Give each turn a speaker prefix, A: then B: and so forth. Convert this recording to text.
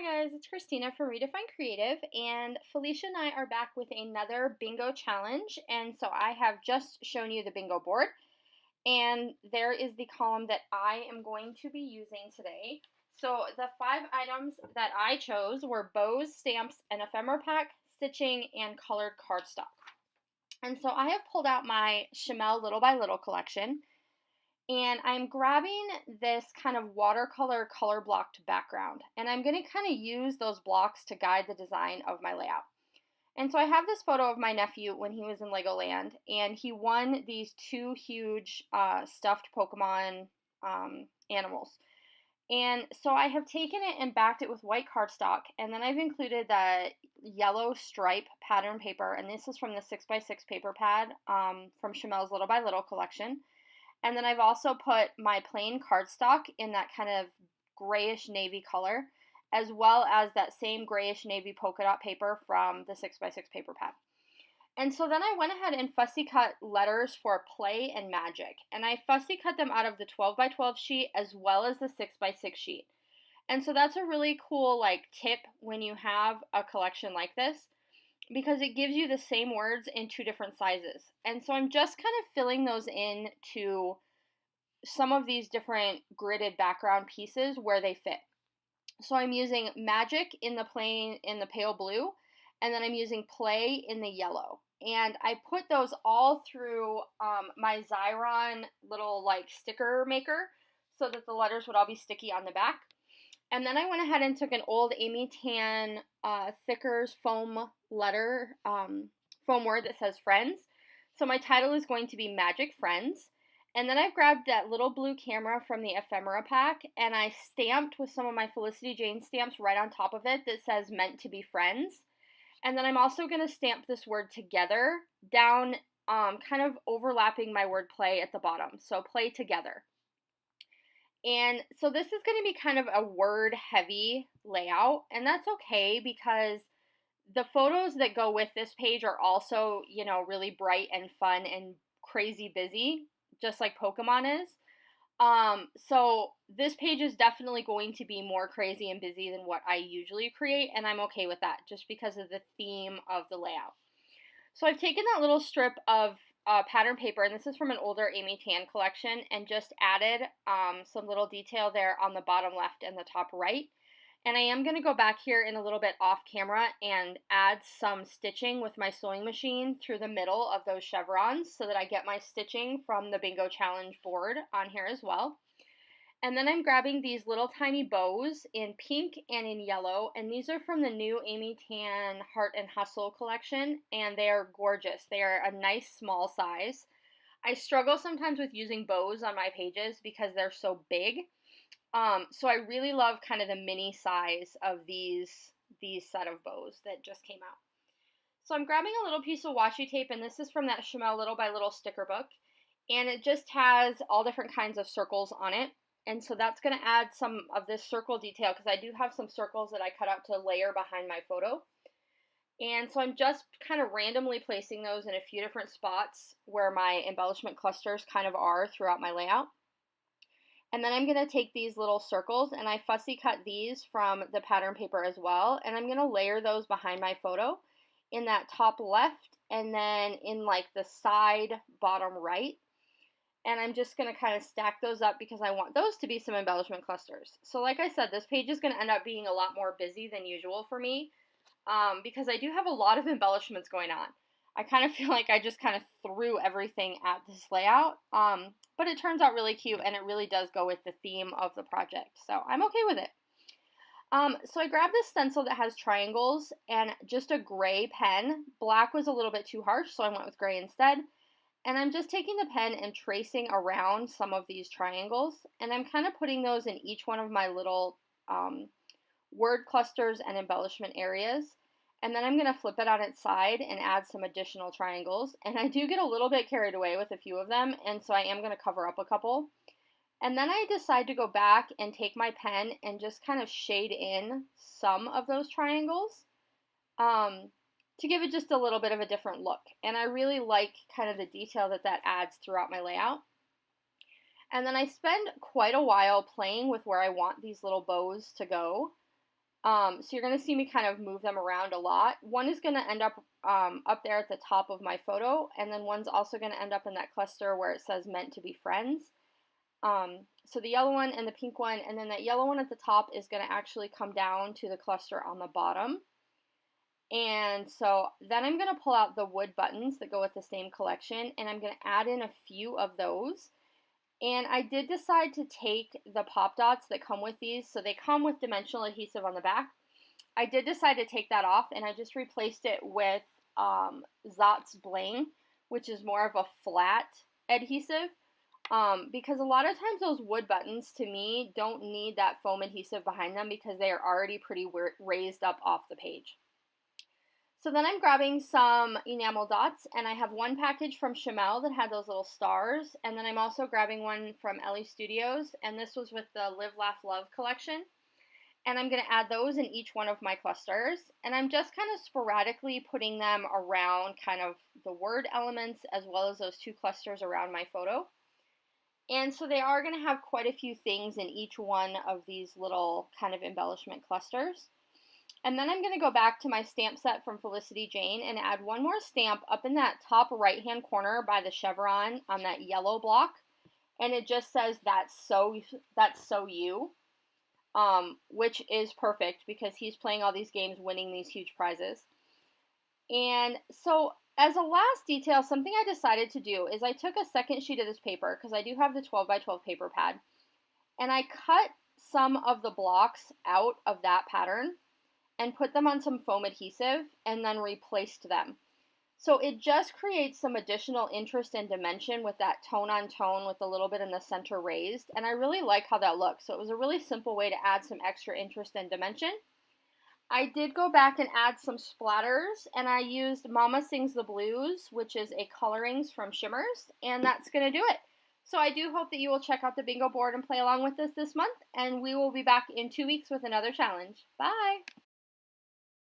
A: guys, it's Christina from Redefine Creative, and Felicia and I are back with another bingo challenge. And so I have just shown you the bingo board, and there is the column that I am going to be using today. So the 5 items that I chose were bows, stamps, an ephemera pack, stitching, and colored cardstock. And so I have pulled out my Shimelle Little by Little collection. And I'm grabbing this kind of watercolor color blocked background, and I'm going to kind of use those blocks to guide the design of my layout. And so I have this photo of my nephew when he was in Legoland, and he won these 2 huge stuffed Pokemon animals. And so I have taken it and backed it with white cardstock, and then I've included the yellow stripe pattern paper, and this is from the 6x6 paper pad from Shimelle's Little by Little collection. And then I've also put my plain cardstock in that kind of grayish navy color, as well as that same grayish navy polka dot paper from the 6x6 paper pad. And so then I went ahead and fussy cut letters for play and magic. And I fussy cut them out of the 12x12 sheet as well as the 6x6 sheet. And so that's a really cool tip when you have a collection like this, because it gives you the same words in 2 different sizes. And so I'm just kind of filling those in to some of these different gridded background pieces where they fit. So I'm using magic in the pale blue, and then I'm using play in the yellow. And I put those all through my Xyron little sticker maker so that the letters would all be sticky on the back. And then I went ahead and took an old Amy Tan Thickers foam letter, foam word that says friends. So my title is going to be Magic Friends. And then I've grabbed that little blue camera from the ephemera pack, and I stamped with some of my Felicity Jane stamps right on top of it that says meant to be friends. And then I'm also going to stamp this word together down, kind of overlapping my word play at the bottom. So play together. And so this is going to be kind of a word-heavy layout, and that's okay because the photos that go with this page are also, really bright and fun and crazy busy, just like Pokemon is. So this page is definitely going to be more crazy and busy than what I usually create, and I'm okay with that just because of the theme of the layout. So I've taken that little strip of pattern paper, and this is from an older Amy Tan collection, and just added some little detail there on the bottom left and the top right. And I am going to go back here in a little bit off camera and add some stitching with my sewing machine through the middle of those chevrons so that I get my stitching from the Bingo Challenge board on here as well. And then I'm grabbing these little tiny bows in pink and in yellow, and these are from the new Amy Tan Heart and Hustle collection, and they are gorgeous. They are a nice small size. I struggle sometimes with using bows on my pages because they're so big. So I really love kind of the mini size of these set of bows that just came out. So I'm grabbing a little piece of washi tape, and this is from that Shimelle Little by Little sticker book, and it just has all different kinds of circles on it. And so that's going to add some of this circle detail because I do have some circles that I cut out to layer behind my photo. And so I'm just kind of randomly placing those in a few different spots where my embellishment clusters kind of are throughout my layout. And then I'm going to take these little circles, and I fussy cut these from the pattern paper as well, and I'm going to layer those behind my photo in that top left and then in the side bottom right. And I'm just going to kind of stack those up because I want those to be some embellishment clusters. So like I said, this page is going to end up being a lot more busy than usual for me because I do have a lot of embellishments going on. I kind of feel like I just kind of threw everything at this layout, but it turns out really cute, and it really does go with the theme of the project, so I'm okay with it. So I grabbed this stencil that has triangles and just a gray pen. Black was a little bit too harsh, so I went with gray instead. And I'm just taking the pen and tracing around some of these triangles, and I'm kind of putting those in each one of my little word clusters and embellishment areas. And then I'm going to flip it on its side and add some additional triangles. And I do get a little bit carried away with a few of them, and so I am going to cover up a couple. And then I decide to go back and take my pen and just kind of shade in some of those triangles to give it just a little bit of a different look. And I really like kind of the detail that adds throughout my layout. And then I spend quite a while playing with where I want these little bows to go. So you're going to see me kind of move them around a lot. One is going to end up up there at the top of my photo, and then one's also going to end up in that cluster where it says meant to be friends. So the yellow one and the pink one, and then that yellow one at the top is going to actually come down to the cluster on the bottom. And so then I'm going to pull out the wood buttons that go with the same collection, and I'm going to add in a few of those. And I did decide to take the pop dots that come with these, so they come with dimensional adhesive on the back. I did decide to take that off, and I just replaced it with Zot's Bling, which is more of a flat adhesive. Because a lot of times those wood buttons, to me, don't need that foam adhesive behind them because they are already pretty raised up off the page. So then I'm grabbing some enamel dots, and I have one package from Shimelle that had those little stars, and then I'm also grabbing one from Ellie Studios, and this was with the Live, Laugh, Love collection. And I'm going to add those in each one of my clusters, and I'm just kind of sporadically putting them around kind of the word elements as well as those two clusters around my photo. And so they are going to have quite a few things in each one of these little kind of embellishment clusters. And then I'm going to go back to my stamp set from Felicity Jane and add one more stamp up in that top right hand corner by the chevron on that yellow block. And it just says, that's so you, which is perfect because he's playing all these games, winning these huge prizes. And so as a last detail, something I decided to do is I took a second sheet of this paper, because I do have the 12 by 12 paper pad, and I cut some of the blocks out of that pattern and put them on some foam adhesive and then replaced them. So it just creates some additional interest and dimension with that tone on tone with a little bit in the center raised, and I really like how that looks. So it was a really simple way to add some extra interest and dimension. I did go back and add some splatters, and I used Mama Sings the Blues, which is a colorings from Shimmers, and that's going to do it. So I do hope that you will check out the bingo board and play along with us this month, and we will be back in 2 weeks with another challenge. Bye!